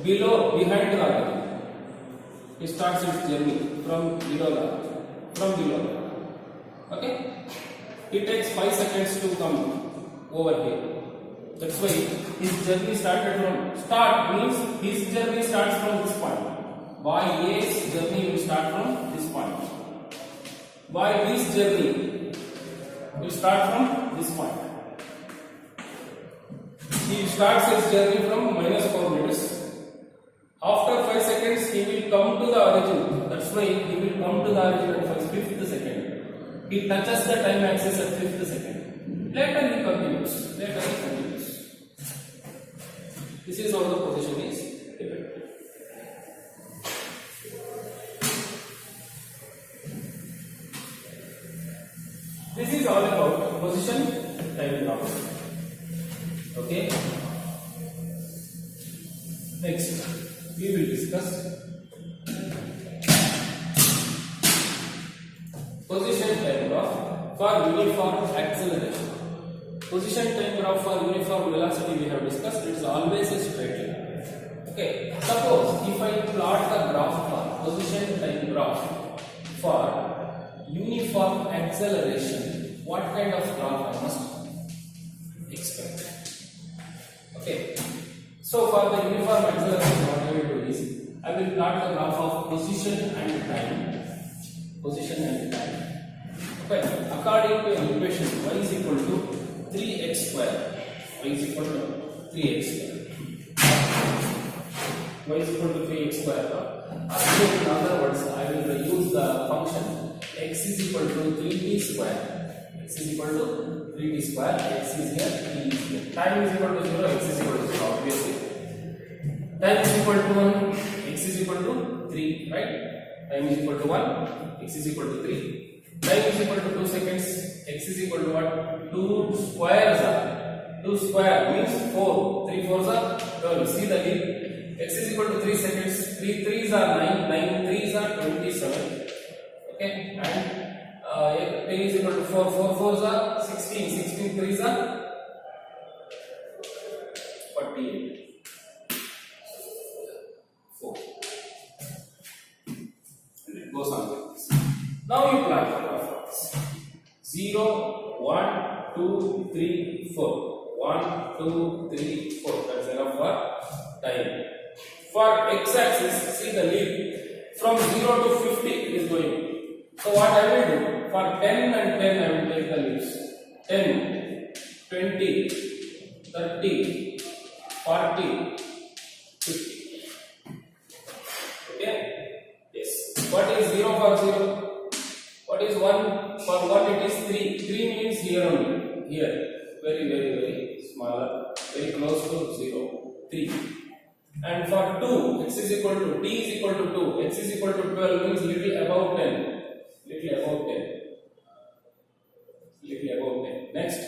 behind the origin. It starts its journey from below the origin. Okay, it takes 5 seconds to come over here. That's why his journey started from means his journey starts from this point. Boy A's journey will start from this point. Boy B's journey will start from this point. He starts his journey from -4 meters. After 5 seconds, he will come to the origin. That's why he will come to the origin at 5th second. He touches the time axis at 5th second. Later he continues. This is how the position is depicted. This is all about position time graph. Okay. Next, we will discuss position time graph for uniform acceleration. Position time graph for uniform velocity we have discussed. It is always a straight line. Okay. Suppose if I plot the graph for position time graph for uniform acceleration, what kind of graph I must expect? Okay. So for the uniform acceleration, what I will do is I will plot the graph of position and time. Okay. According to an equation, y is equal to 3x square. Y is equal to 3x square. Y is equal to 3x square. So in other words, I will use the function x is equal to 3t square. X is equal to 3t square. X is here, t is here. Time is equal to 0. X is equal to 0. Obviously. Time is equal to 1. X is equal to 3. Right? Time is equal to 1. X is equal to 3. Time is equal to 2 seconds. X is equal to what? 2 squares are. 2 square means 4. 3 4s are 12. See the leap. X is equal to 3 seconds. 3 3s are 9. 9 3s are 27. Okay. And t is equal to 4. 4 4s are 16. 16 3s are 48. 4. And it goes on like this. Now you plot the graph of this. 0, 1, 2, 3, 4. 1, 2, 3, 4. That's enough for time. For x-axis, see the leap. From 0 to 50 it is going. So what I will do? For 10 and 10 I will take the leaps. 10, 20, 30, 40, 50. Okay? Yes. What is 0 for 0? What is 1? For 1 it is 3. 3 means here only. Here. Very smaller. Very close to 0. 3. And for 2, x is equal to, t is equal to 2. X is equal to 12 means little above 10. Next.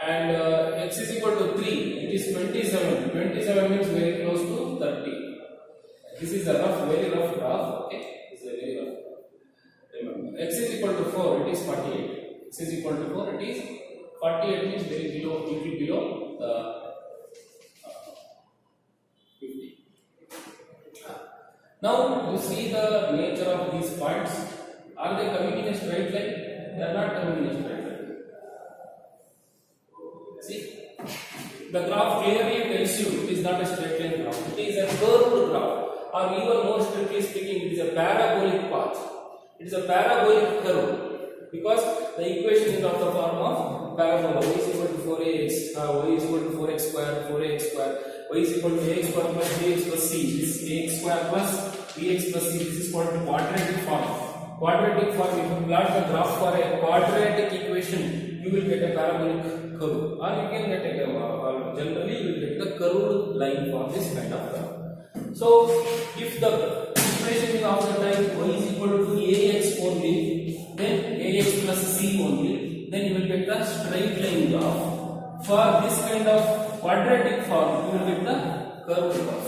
And x is equal to 3. It is 27. 27 means very close to 30. This is a very rough graph. Okay. This is a very rough graph. Remember, x is equal to 4. It is 48. X is equal to 4. It is 48 means very little below the 50. Now you see the nature of these points. Are they coming in a straight line? They are not coming in a straight line. See, the graph clearly tells you it is not a straight line graph. It is a curved graph, or even more strictly speaking, it is a parabolic path. It is a parabolic curve because the equation is of the form of parabola. Y is equal to 4ax, y is equal to 4x square, 4ax square. Y is equal to ax square plus bx plus c. This is ax square plus bx plus c. This is called quadratic form. Quadratic form, if you plot the graph for a quadratic equation, you will get a parabolic curve. Or you can get a generally you will get the curved line for this kind of graph. So, if the equation is of the type y is equal to ax only, then ax plus c only, then you will get the straight line graph. For this kind of quadratic form, you will get the curved graph.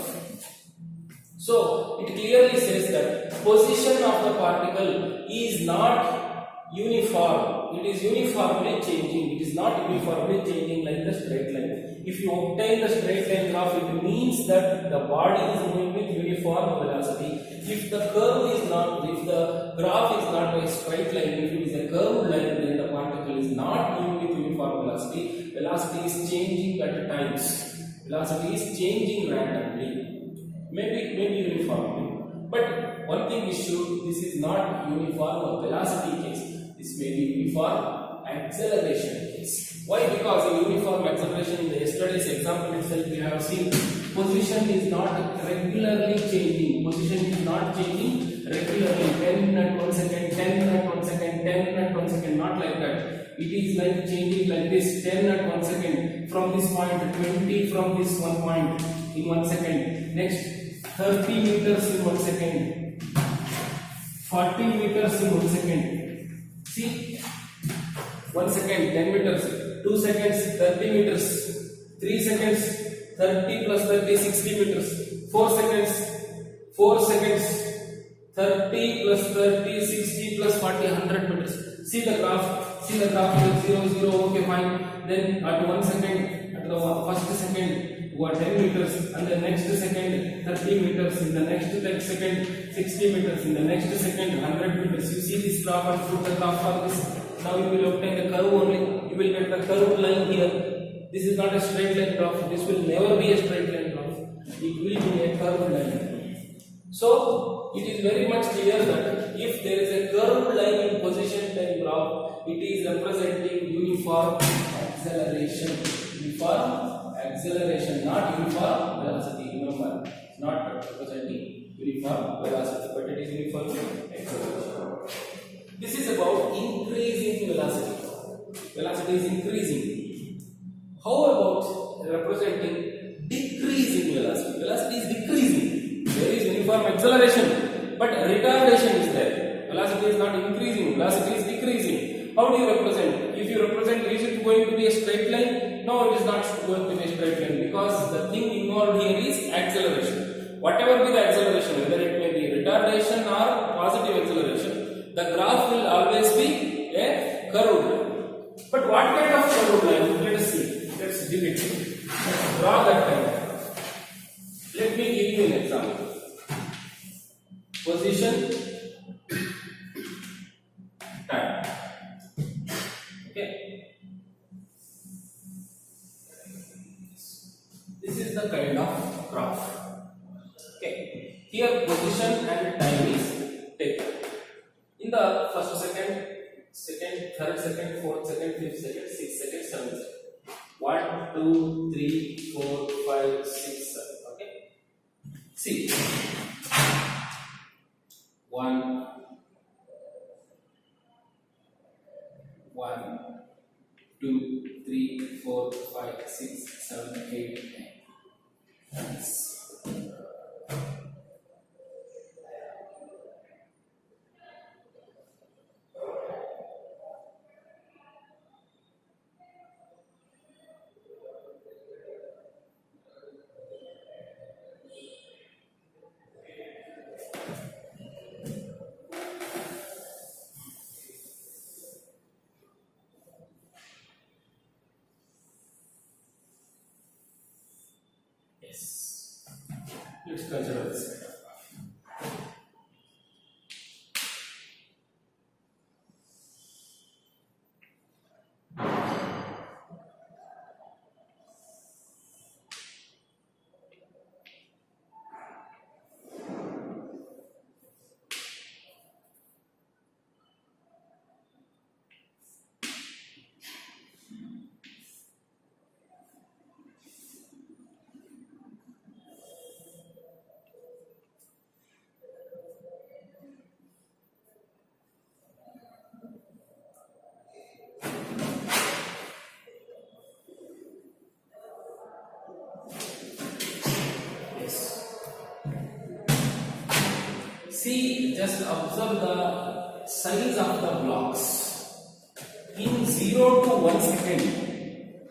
So it clearly says that position of the particle is not uniform. It is uniformly changing. It is not uniformly changing like the straight line. If you obtain the straight line graph, it means that the body is moving with uniform velocity. If the curve is not, if the graph is not a straight line, if it is a curved line, then the particle is not moving with uniform velocity. Velocity is changing at times. Velocity is changing randomly. Maybe uniformly. But one thing is sure, this is not uniform velocity case. This may be uniform acceleration case. Why? Because in uniform acceleration, in the yesterday's example itself, we have seen position is not regularly changing. Position is not changing regularly. 10 at 1 second, 10 at 1 second, 10 at 1 second, not like that. It is like changing like this, 10 at 1 second, from this point, 20 from this one point in 1 second, next 30 meters in 1 second, 40 meters in 1 second. See, 1 second, 10 meters, 2 seconds, 30 meters, 3 seconds, 30 plus 30, 60 meters, 4 seconds, 30 plus 30, 60 plus 40, 100 meters. See the graph, 0, 0, okay, fine. Then at 1 second, at the first second, you are 10 meters, and the next second, 30 meters, in the next second, 60 meters, in the next second, 100 meters. You see this graph and put the graph for this. Now you will obtain the curve only. You will get the curved line here. This is not a straight line graph. This will never be a straight line graph. It will be a curved line. So it is very much clear that if there is a curved line in position time graph, it is representing uniform acceleration. Uniform acceleration, not uniform velocity. Remember, it's not representing uniform velocity, but it is uniform acceleration. This is about increasing velocity. Velocity is increasing. How about representing decreasing velocity? Velocity is decreasing. There is uniform acceleration, but retardation is there. Velocity is not increasing, velocity is decreasing. How do you represent? If you represent, is it going to be a straight line? No, it is not going to be a straight line, because the thing involved here is acceleration. Whatever be the acceleration, whether it may be retardation or positive acceleration, the graph will always be a curved line. But what kind of curved line? Let us see. Let's depict. Draw that kind. Let me give you an example. Position, time. Okay. This is the kind of graph. Okay. Here position and time is taken. In the first second, third second, fourth second, fifth second, sixth second, seventh second. 1, 2, 3, 4, 5, 6, 7. Okay. See. 1, 2, 3, 4, 5, 6, 7, 8, 9. Nice. Let's consider this. See, just observe the size of the blocks. In 0 to 1 second,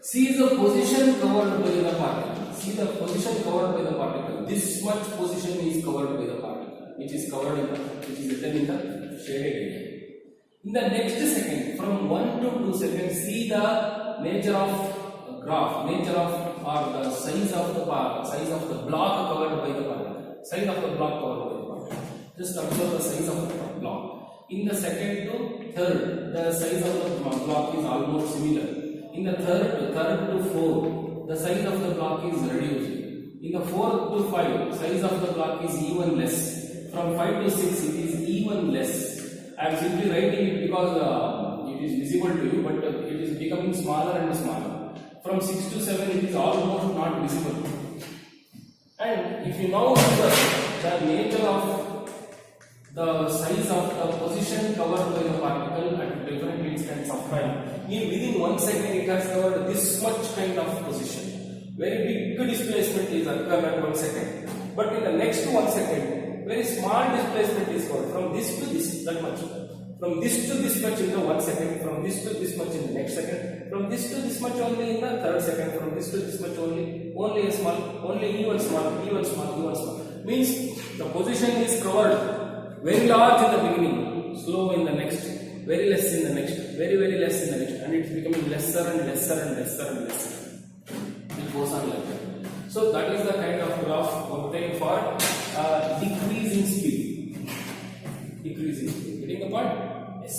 see the position covered by the particle. See the position covered by the particle. This much position is covered by the particle, which is covered in the, which is written in the shaded area. In the next second, from 1 to 2 seconds, see the nature of graph, nature of or the size of the block covered by the particle. Size of the block covered by the particle. Just observe the size of the block. In the second to third, the size of the block is almost similar. In the third to fourth, the size of the block is reduced. In the fourth to 5, size of the block is even less. From 5 to 6, it is even less. I am simply writing it because it is visible to you, but it is becoming smaller and smaller. From 6 to 7, it is almost not visible. And if you now observe the nature of the size of the position covered by the particle at different instants of time, within 1 second it has covered this much kind of position. Very big displacement is occurred at 1 second. But in the next 1 second, very small displacement is covered from this to this, that much. From this to this much in the 1 second, from this to this much in the next second, from this to this much only in the third second, from this to this much only a small, only even small. Means the position is covered very large in the beginning, slow in the next, very less in the next, very less in the next, and it's becoming lesser and lesser. It goes on like that. So that is the kind of graph obtained for decreasing speed. Getting the point? Yes.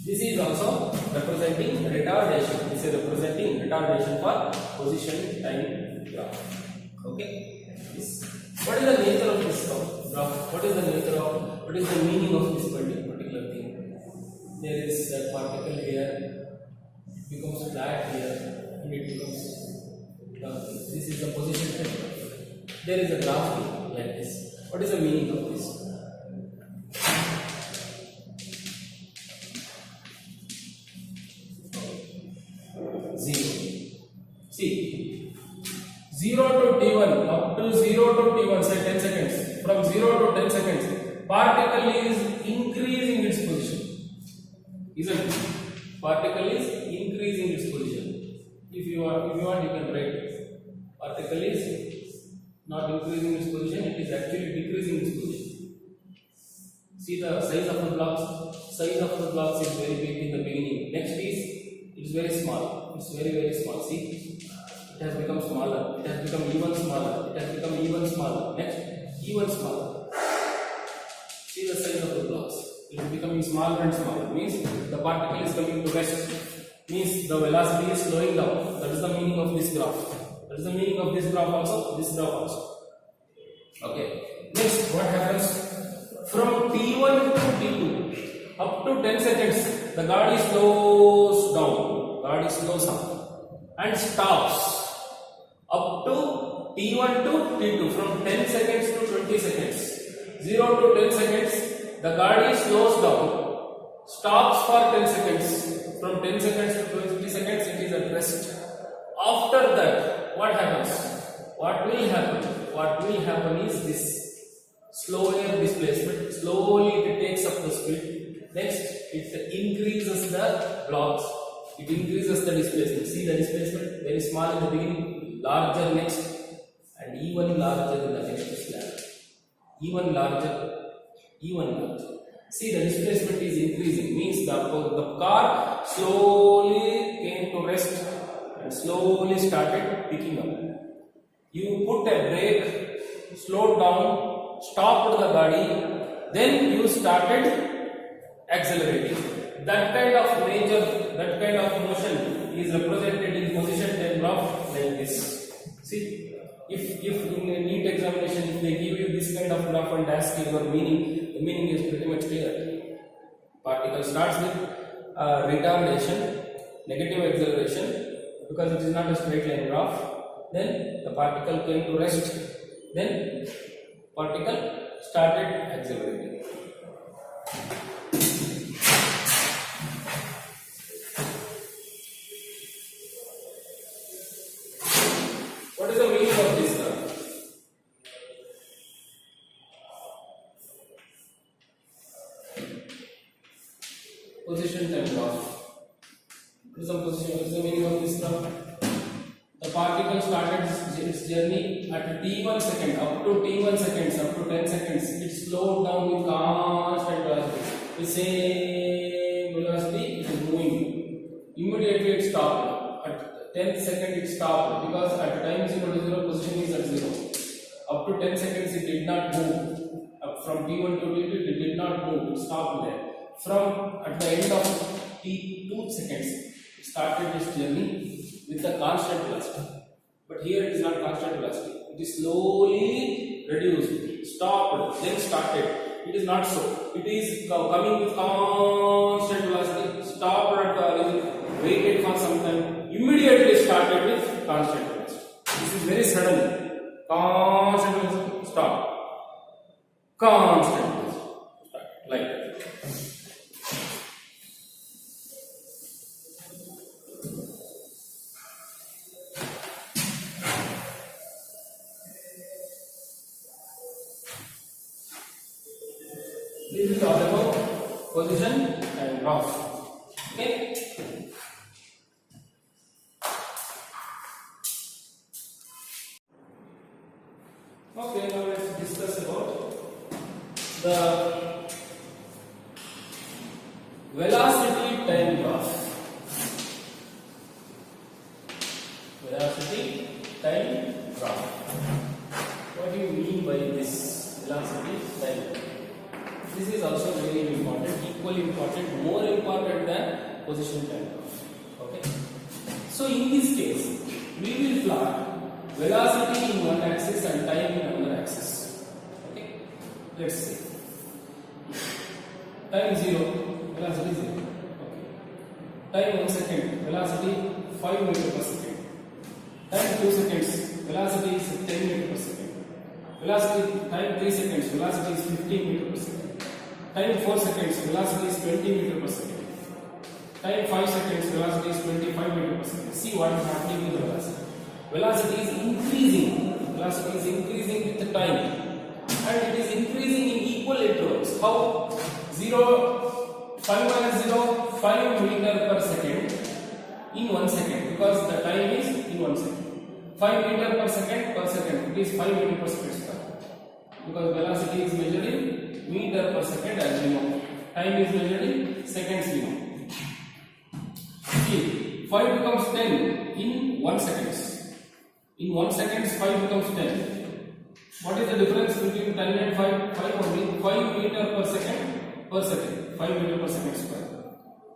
This is also representing retardation. This is representing retardation for position time graph. Okay. Yes. What is the nature of this graph? What is the meaning of this particular thing? There is a particle here. It becomes flat here, and it becomes. This is the position time graph. There is a graph like this. What is the meaning of this? See, 0 to t1 up to 0 to t1, say 10 seconds. From 0 to 10 seconds, particle is increasing its position. Isn't it? Particle is increasing its position. If you want, you can write. Particle is not increasing its position; it is actually decreasing its position. See the size of the blocks. Size of the blocks is very big in the beginning. Next is it is very small. It's very small. See, it has become smaller. It has become even smaller. It has become even smaller. Next, even smaller. See the size of the blocks. It is becoming smaller and smaller. Means the particle is coming to rest. Means the velocity is slowing down. That is the meaning of this graph. That is the meaning of this graph also. This graph also. Okay. Next, what happens? From T1 to T2, up to 10 seconds, the guard slows down. Guard slows down and stops. Up to T1 to T2, from 10 seconds to 20 seconds. 0 to 10 seconds, the guard slows down, stops for 10 seconds. From 10 seconds to 20 seconds, it is at rest. After that, what happens? What will happen? What will happen is this slower displacement. Slowly it takes up the speed. Next, it increases the blocks. It increases the displacement. See the displacement? Very small in the beginning, larger next, and even larger in the next slab. Even larger. See, the displacement is increasing. Means the car slowly came to rest and slowly started picking up. You put a brake, slowed down, stopped the body, then you started accelerating. That kind of nature, that kind of motion is represented in position time graph like this. See, if in a NEET examination, if they give you this kind of graph and ask you your meaning, the meaning is pretty much clear. Particle starts with retardation, negative acceleration, because it is not a straight line graph. Then the particle came to rest. Then particle started accelerating. What is the meaning of this graph? Position time graph. What is the meaning of this graph? The particle started its journey at t1 second, up to t1 seconds, up to 10 seconds. It slowed down with constant velocity. the same velocity it is moving. Immediately it stopped. At 10th second it stopped because at time 0 to 0 position is at 0. Up to 10 seconds it did not move. Up from T1 to T2 it did not move. It stopped there. From at the end of T2 seconds it started this journey with the constant velocity. But here it is not constant velocity. It is slowly reduced, stopped, then started. It is not so. It is coming with constant velocity, stopped at the origin, waited for some time, immediately started with constant velocity. This is very sudden. Constant velocity, stop. Constant velocity, start. Like that. This is all about position and graph. Okay. Okay, now let's discuss about the velocity time graph. Velocity time graph. What do you mean by this velocity time graph? This is also very important, equally important, more important than position time graph. Okay. So in this case, we will plot velocity in one axis and time in another axis. Okay. Let's see. Time 0, velocity 0. Okay. Time 1 second, velocity 5 meter per second. Time 2 seconds, velocity is 10 meter per second. Velocity time 3 seconds, velocity is 15 meter per second. Time 4 seconds, velocity is 20 meter per second. Time 5 seconds, velocity is 25 meter per second. See what is happening with the velocity. Velocity is increasing. Velocity is increasing with the time, and it is increasing in equal intervals. How? 5 minus 0, 5 meter per second in 1 second, because the time is in 1 second. 5 meter per second, it is 5 meter per second square. Because velocity is measured in meter per second as we know. Time is measured in seconds we know. See, 5 becomes 10 in 1 second. In 1 second, 5 becomes 10. What is the difference between 10 and 5? 5 only. 5 meter per second. 5 meter per second square.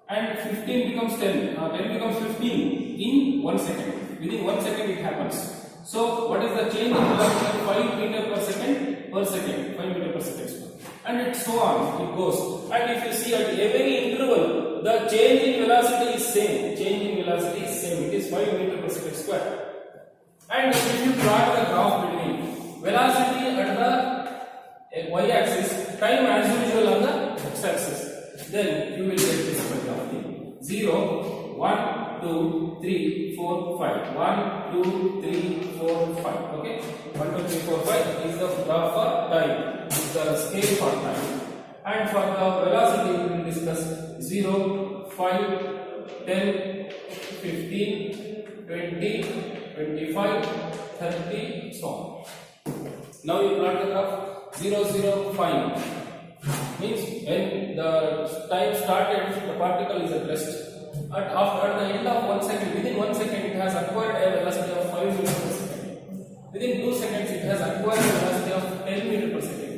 And 15 becomes 10. 10 becomes 15 in 1 second. Within 1 second it happens. So, what is the change in velocity? 5 meter per second. 5 meter per second square. And it so on, it goes. And if you see at every interval, the change in velocity is same. It is 5 meter per second square. And if you plot the graph between velocity at the y-axis, time as usual on the x-axis, then you will get this graph. 0, 1, 2, 3, 4, 5. 1, 2, 3, 4, 5. Okay? 1, 2, 3, 4, 5 is the graph for time. Is the scale for time. And for the velocity, we will discuss 0, 5, 10, 15, 20, 25, 30, so on. Now you plot the graph. 0, 0, 5 means when the time started, the particle is at rest. At the end of 1 second, within 1 second, it has acquired a velocity of 5 meters per second. Within 2 seconds, it has acquired a velocity of 10 meters per second.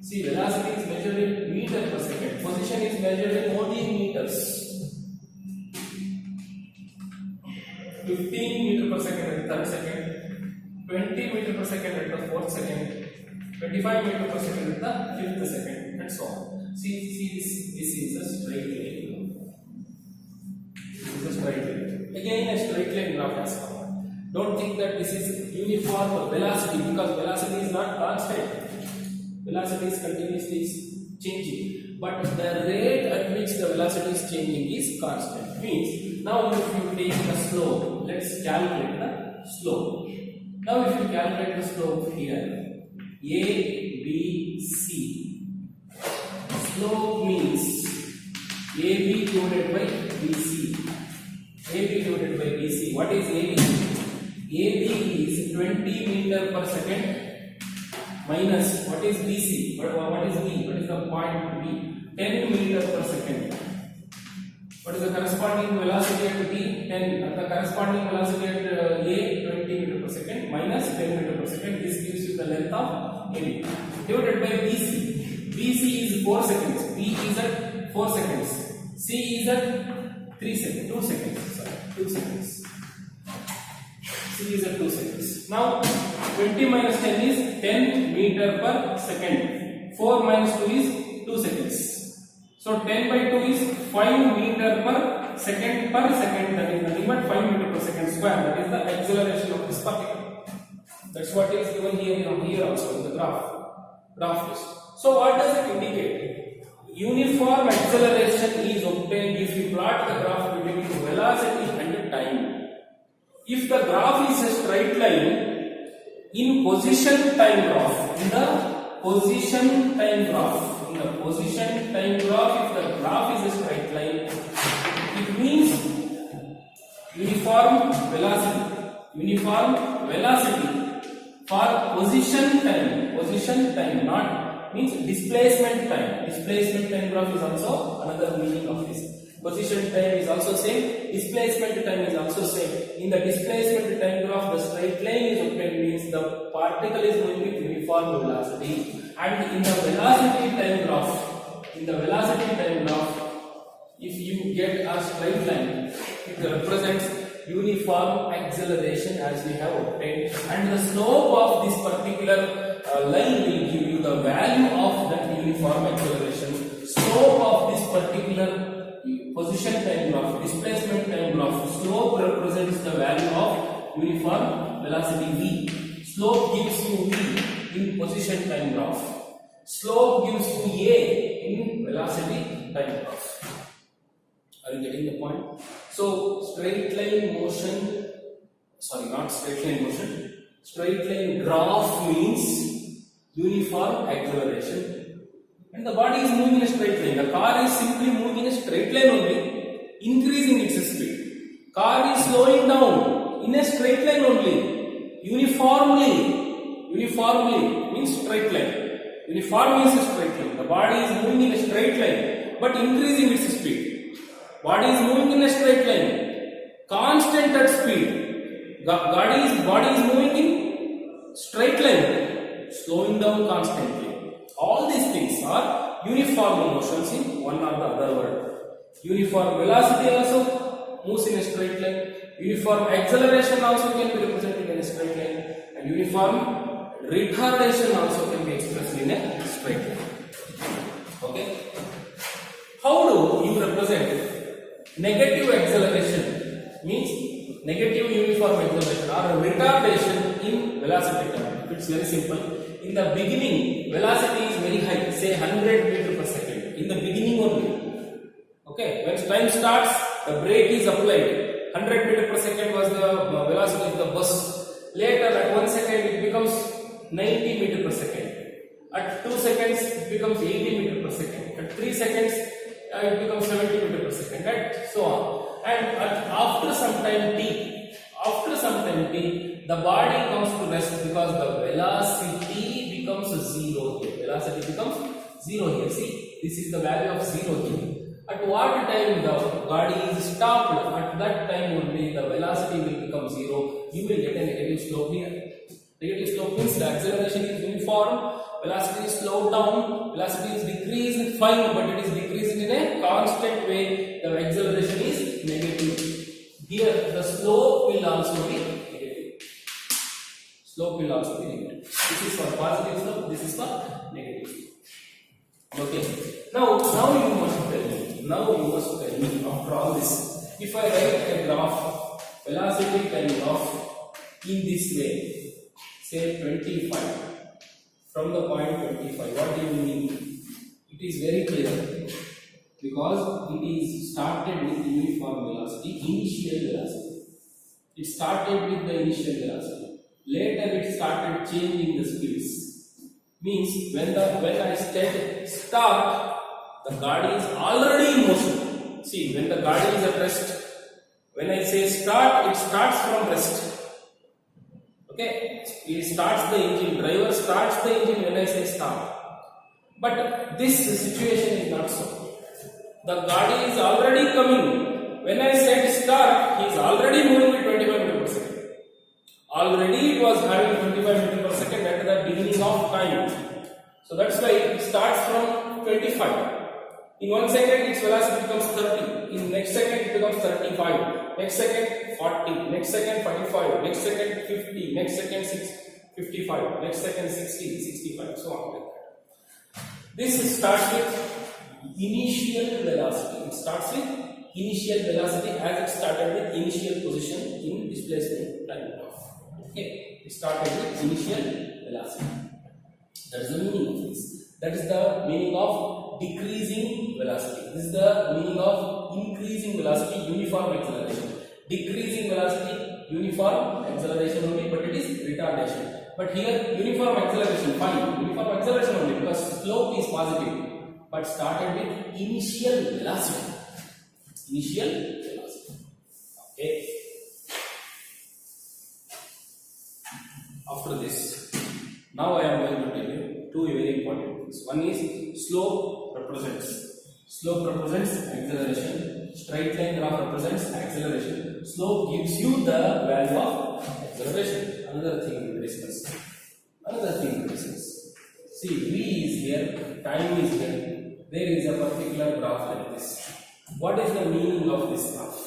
See, velocity is measured in meter per second. Position is measured in only meters. 15 meter per second at the 3rd second, 20 meter per second at the 4th second, 25 meter per second at the 5th second, and so on. See this is a straight line. Again, a straight line graph has come. Don't think that this is uniform velocity, because velocity is not constant. Velocity is continuously changing, but the rate at which the velocity is changing is constant. Means now if you take the slope, let's calculate the slope. Now if you calculate the slope here, A, B, C. Slope means AB divided by BC. AB divided by BC. What is AB? AB is 20 meter per second minus what is BC? What is B? What is the point B? 10 meter per second. What is the corresponding velocity at t? 10. At the corresponding velocity at a, 20 meter per second minus 10 meter per second. This gives you the length of AB. Divided by BC. BC is 4 seconds. B is at 4 seconds. C is at 3 seconds. 2 seconds. Sorry, 2 seconds. C is at 2 seconds. Now 20 minus 10 is 10 meter per second. 4 minus 2 is 2 seconds. So 10 by 2 is 5 meter per second, that is nothing but 5 meter per second square. That is the acceleration of this particle. That's what is given here also in the graph list. So what does it indicate? Uniform acceleration is obtained if you plot the graph between velocity and time. If the graph is a straight line in position time graph, if the position time graph, if the graph is a straight line, it means uniform velocity for position time, not means displacement time. Displacement time graph is also another meaning of this. Position time is also same, displacement time is also same. In the displacement time graph, the straight line is obtained, means the particle is moving with uniform velocity. And in the velocity time graph, if you get a straight line, it represents uniform acceleration as we have obtained, and the slope of this particular line will give you the value of that uniform acceleration. Slope of this particular position time graph, displacement time graph, slope represents the value of uniform velocity v. Slope gives you v in position time graph. Slope gives you a in velocity time graph. Are you getting the point? So straight line graph means uniform acceleration, and the body is moving in a straight line. The car is simply moving in a straight line only, increasing its speed. Car is slowing down in a straight line only, uniformly means straight line. Uniform means a straight line. The body is moving in a straight line but increasing its speed. Body is moving in a straight line, constant at speed. Body is moving in straight line, slowing down constantly. All these things are uniform motions in one or the other word. Uniform velocity also moves in a straight line. Uniform acceleration also can be represented in a straight line, and uniform retardation also can be expressed in a straight line. Okay. How do you represent negative acceleration? Means negative uniform acceleration or retardation in velocity term. It's very simple. In the beginning, velocity is very high, say 100 meter per second. In the beginning only. Okay. When time starts, the brake is applied. 100 meter per second was the velocity of the bus. Later, at 1 second, it becomes 90 meter per second. At 2 seconds, it becomes 80 meter per second. At 3 seconds, it becomes 70 meter per second, and so on. And after some time t, the body comes to rest because the velocity becomes zero here. Velocity becomes zero here. See, this is the value of zero here. At what time the body is stopped? At that time only the velocity will become zero. You will get a negative slope here. Negative slope means the acceleration is uniform, velocity is slowed down, velocity is decreased, fine, but it is decreasing in a constant way. The acceleration is negative. Here the slope will also be negative. This is for positive slope, this is for negative slope. Okay. Now you must tell me after all this, if I write a graph, velocity time graph in this way, say 25, from the point 25, what do you mean? It is very clear, because it is started with uniform velocity, initial velocity. It started with the initial velocity. Later it started changing the speeds. Means when I said start, the body is already in motion. See, when the body is at rest, when I say start, it starts from rest. Okay, it starts the engine. Driver starts the engine when I say start. But this situation is not so. The Gadi is already coming. When I said start, he is already moving with 25 meters per second. Already it was having 25 meters per second at the beginning of time. So that's why it starts from 25. In 1 second its velocity becomes 30. In next second it becomes 35. Next second 40. Next second 45. Next second 50. Next second 55. Next second 60, 65. So on like that. This starts with initial velocity. It starts with initial velocity as it started with initial position in displacement time graph. Okay, it started with initial velocity. That is the meaning of this. That is the meaning of decreasing velocity. This is the meaning of increasing velocity, uniform acceleration. Decreasing velocity, uniform acceleration only, but it is retardation. But here uniform acceleration, fine, uniform acceleration only because slope is positive, but started with initial velocity. Initial velocity. Okay. After this, now I am going to tell you two very important things. One is slope represents acceleration. Straight line graph represents acceleration. Slope gives you the value of acceleration. Another thing we discuss. See, V is here, time is here. There is a particular graph like this. What is the meaning of this graph?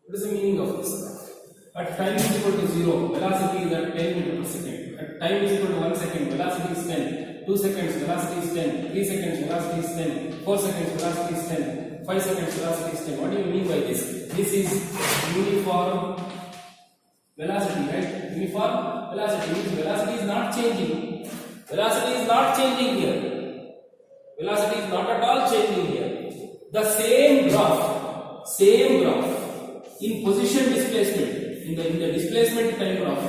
What is the meaning of this graph? At time is equal to 0, velocity is at 10 meters per second. At time is equal to 1 second, velocity is 10. 2 seconds, velocity is 10. 3 seconds, velocity is 10. 4 seconds, velocity is 10. 5 seconds, velocity is 10. What do you mean by this? This is uniform velocity, right? Uniform velocity means velocity is not changing. Velocity is not changing here. Velocity is not at all changing here. The same graph in position displacement, in the displacement time graph,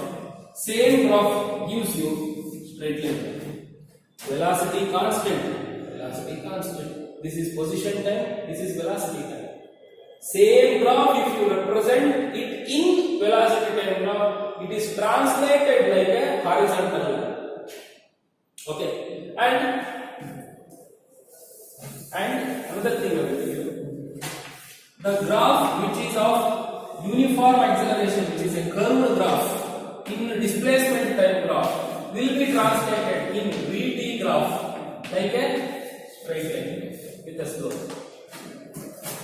same graph gives you straight line. Velocity constant. This is position time, this is velocity time. Same graph, if you represent it in velocity time graph, it is translated like a horizontal line. Okay, and another thing I will tell you, the graph which is of uniform acceleration, which is a curved graph in displacement time graph, will be translated in VT graph like a straight line with a slope.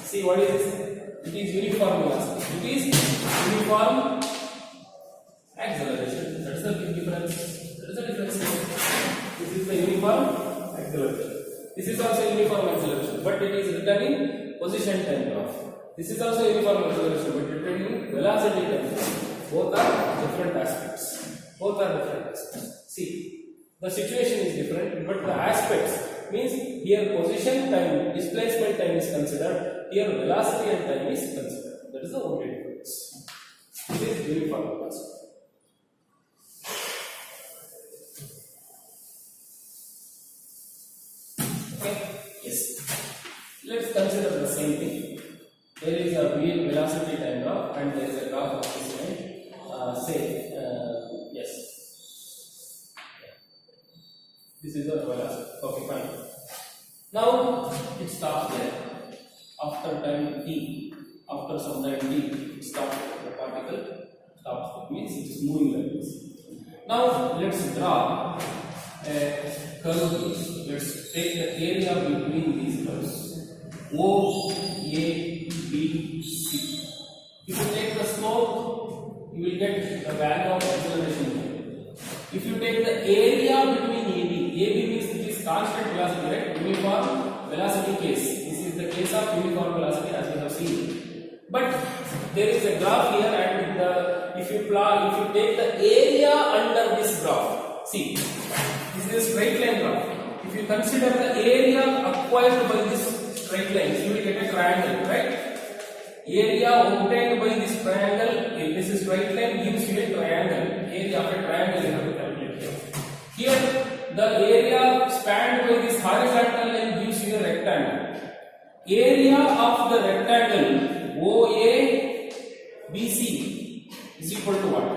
See what is this? It is uniform velocity. It is uniform acceleration. That is the big difference. This is the uniform acceleration. This is also uniform acceleration, but it is written in position time graph. This is also uniform acceleration, but written in velocity time graph. Both are different aspects. See, the situation is different, but the aspects means here position time, displacement time is considered. Here velocity and time is considered. That is the only difference. This is uniform velocity. Let's consider the same thing. There is a velocity time graph and there is a graph of this kind. This is the velocity. Okay, fine. Now it stops there. After time t, after some time t, it stops. The particle stops. That means it is moving like this. Now let's draw a curve. Let's take the area between these curves. O, A, B, C. If you take the slope, you will get the value of acceleration. If you take the area between AB means it is constant velocity, right? Uniform velocity case. This is the case of uniform velocity as we have seen. But there is a graph here, and if you take the area under this graph, see, this is a straight line graph. If you consider the area acquired by this straight lines, you will get a triangle, right? Area obtained by this triangle, this is straight line, gives you a triangle. Area of a triangle you have to calculate here. Here, the area spanned by this horizontal line gives you a rectangle. Area of the rectangle OA BC is equal to what?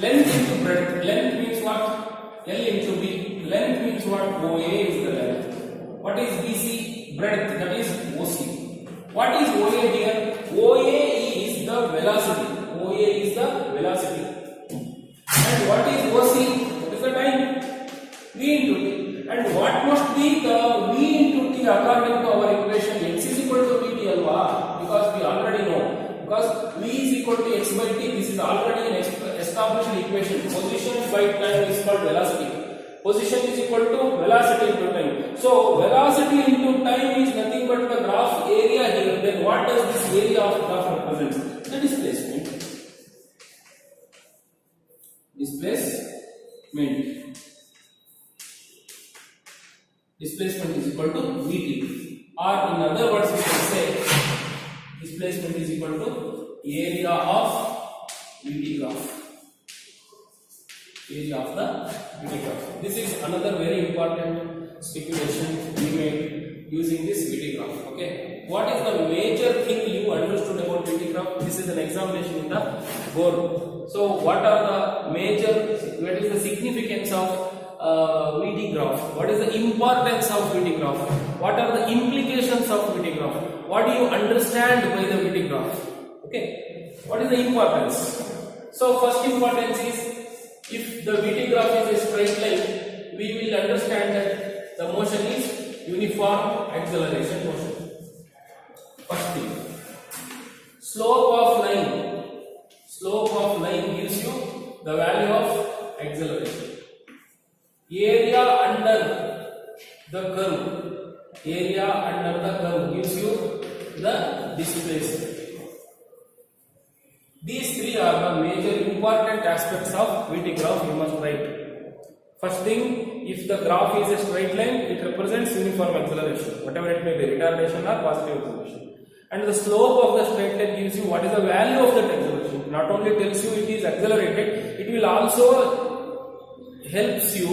Length into breadth. Length means what? L into B. Length means what? OA is the length. What is BC? Breadth. That is OC. What is OA here? OA is the velocity. OA is the velocity. And what is OC? What is the time? V into T. And what must be the V into T according to our equation? X is equal to VT alva, because we already know. Because V is equal to X by T. This is already an established equation. Position by time is called velocity. Position is equal to velocity into time. So velocity into time is nothing but the graph area here. Then what does this area of graph represent? The displacement. Displacement is equal to Vt, or in other words we can say displacement is equal to area of Vt graph. Area of the Vt graph. This is another very important speculation we made using this Vt graph. Okay, what is the major thing you understood about Vt graph? This is an examination in the board. So what are the major? What is the significance of Vt graph? What is the importance of Vt graph? What are the implications of Vt graph? What do you understand by the Vt graph? Okay, what is the importance? So first importance is, if the Vt graph is a straight line, we will understand that the motion is uniform acceleration motion. First thing, slope of line gives you the value of acceleration. Area under the curve gives you the displacement. These three are the major important aspects of Vt graph you must write. First thing, if the graph is a straight line, it represents uniform acceleration, whatever it may be, retardation or positive acceleration. And the slope of the straight line gives you what is the value of that acceleration. Not only tells you it is accelerated, it will also helps you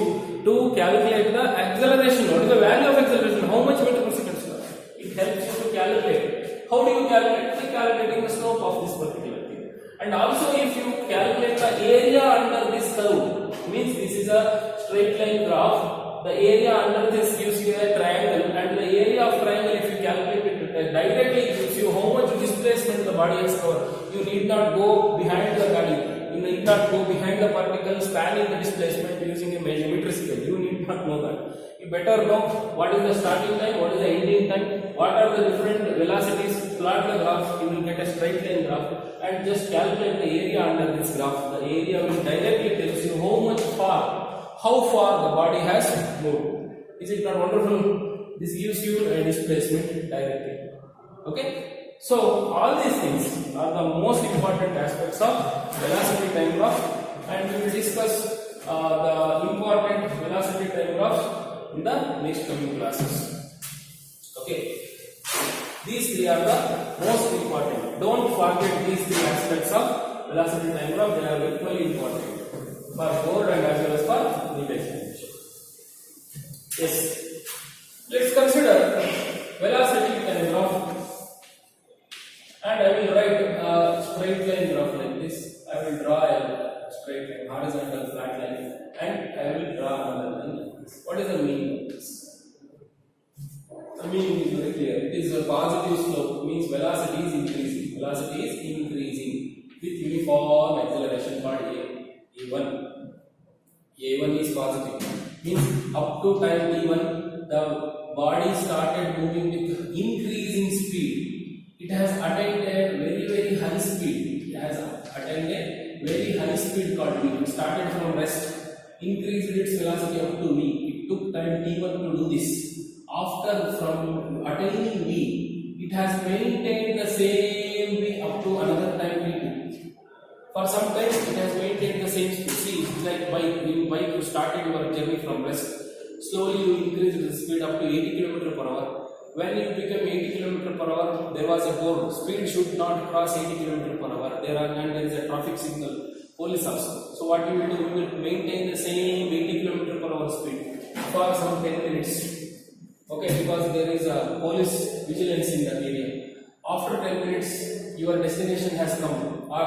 to calculate the acceleration. What is the value of acceleration? How much meter per second square? It helps you to calculate. How do you calculate? By calculating the slope of this particular thing. And also, if you calculate the area under this curve, means this is a straight line graph. The area under this gives you a triangle, and the area of triangle, if you calculate it directly, gives you how much displacement the body has covered. You need not go behind the body. You need not go behind the particle spanning the displacement using a meter scale. You need not know that. You better know what is the starting time, what is the ending time, what are the different velocities. Plot the graph, you will get a straight line graph, and just calculate the area under this graph. The area will directly tell you how far the body has moved. Is it not wonderful? This gives you a displacement directly. Okay. So all these things are the most important aspects of velocity time graph, and we will discuss the important velocity time graphs in the next coming classes. Okay, these three are the most important. Don't forget these three aspects of velocity time graph. They are equally important for board and as well as for NEET examination. Yes, let's consider velocity time graph. And I will write a straight line graph like this. I will draw a straight line, horizontal flat line, and I will draw another line like this. What is the meaning of this? The meaning is very clear. It is a positive slope, means velocity is increasing. Velocity is increasing with uniform acceleration called A1. A1 is positive, means up to time T1, the body started moving with increasing speed. It has attained a very high speed. It has attained a very high speed called V. It started from rest, increased its velocity up to V. It took time T1 to do this. After from attaining V, it has maintained the same V up to another time T2. For some time, it has maintained the same speed. See, it's like bike. In bike, you started your journey from rest. Slowly, you increase the speed up to 80 km per hour. When it became 80 km per hour, there was a board. Speed should not cross 80 km per hour. There is a traffic signal, police also. So what you will do? You will maintain the same 80 km per hour speed for some 10 minutes. Okay, because there is a police vigilance in that area. After 10 minutes, your destination has come, or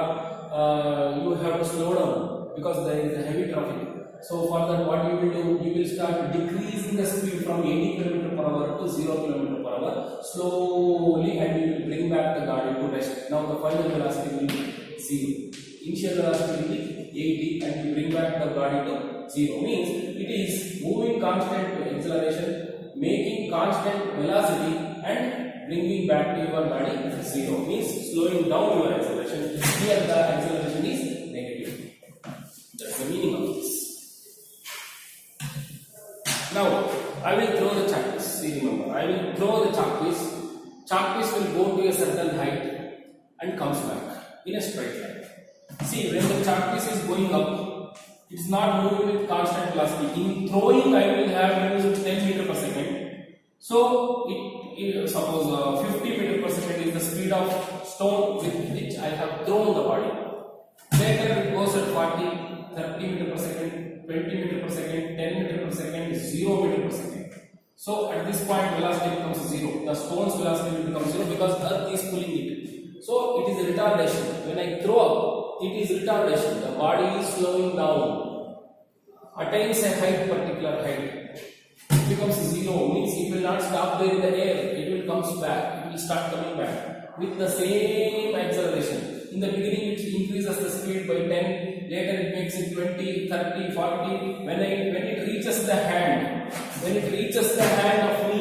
you have to slow down because there is a heavy traffic. So for that, what you will do, you will start decreasing the speed from 80 km per hour to 0 km per hour slowly, and you will bring back the Gadi to rest. Now the final velocity will be 0. Initial velocity will be 80 and you bring back the Gadi to 0. Means it is moving constant acceleration, making constant velocity and bringing back to your body 0. Means slowing down your acceleration. Here the acceleration is negative. That's the meaning of this. Now I will throw the chalk piece. See, remember, I will throw the chalk piece. Chalk piece will go to a certain height and comes back in a straight line. See, when the chalk piece is going up, it is not moving with constant velocity. In throwing, I will have used 10 meter per second. So, suppose 50 meter per second is the speed of stone with which I have thrown the body. Later, it goes at 40, 30 meter per second, 20 meter per second, 10 meter per second, 0 meter per second. So, at this point, velocity becomes 0. The stone's velocity will become 0 because Earth is pulling it. So, it is a retardation. When I throw up, it is retardation. The body is slowing down, attains a particular height. It becomes 0, means it will not stop there in the air. It will come back. It will start coming back with the same acceleration. In the beginning, it increases the speed by 10. Later, it makes it 20, 30, 40. When it reaches the hand, of me,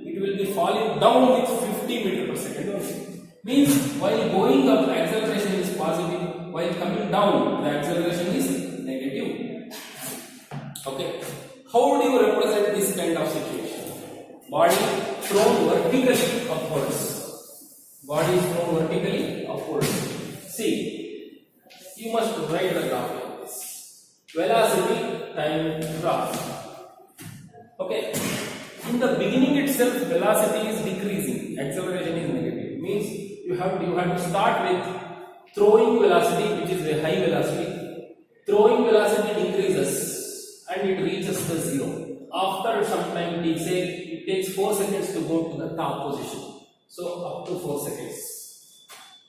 it will be falling down with 50 meter per second. Means while going up, the acceleration is positive. While coming down, the acceleration is negative. Okay. How do you represent this kind of situation? Body thrown vertically upwards. Body is thrown vertically upwards. See, you must write the graph like this. Velocity time graph. Okay. In the beginning itself, velocity is decreasing. Acceleration is negative. Means you have to start with throwing velocity, which is a high velocity. Throwing velocity decreases and it reaches the 0. After some time, it takes 4 seconds to go to the top position. So up to 4 seconds,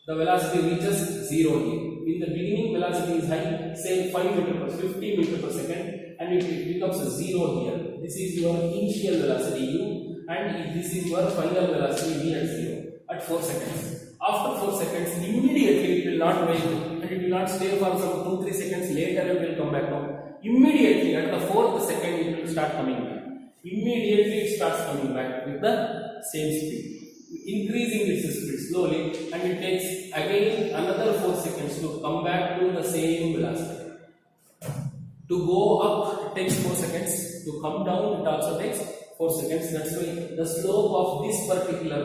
the velocity reaches 0 here. In the beginning, velocity is high, say 50 meter per second, and it becomes 0 here. This is your initial velocity u, and this is your final velocity v at 0 at 4 seconds. After 4 seconds, immediately it will not wait and it will not stay for some 2-3 seconds. Later it will come back down. Immediately at the 4th second it will start coming back. Immediately it starts coming back with the same speed, increasing its speed slowly, and it takes again another 4 seconds to come back to the same velocity. To go up it takes 4 seconds. To come down it also takes 4 seconds. That's why the slope of this particular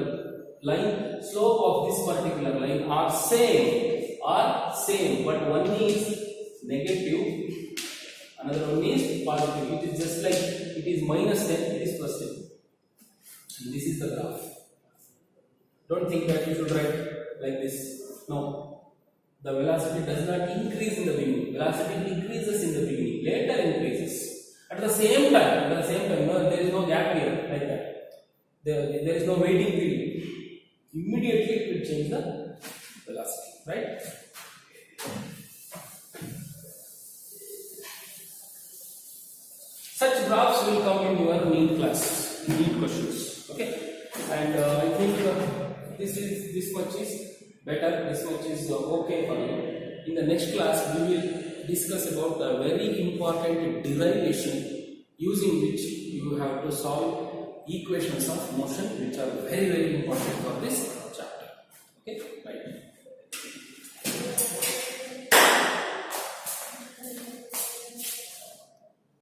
line are same, but one is negative, another one is positive. It is just like it is minus 10, it is plus 10. And this is the graph. Don't think that you should write like this. No, the velocity does not increase in the beginning. Velocity decreases in the beginning, later increases. At the same time, no, there is no gap here like that. There is no waiting period. Immediately it will change the velocity, right? Such graphs will come in your NEET class, NEET questions. Okay, and I think this much is better. This much is okay for you. In the next class, we will discuss about the very important derivation using which you have to solve equations of motion, which are very important for this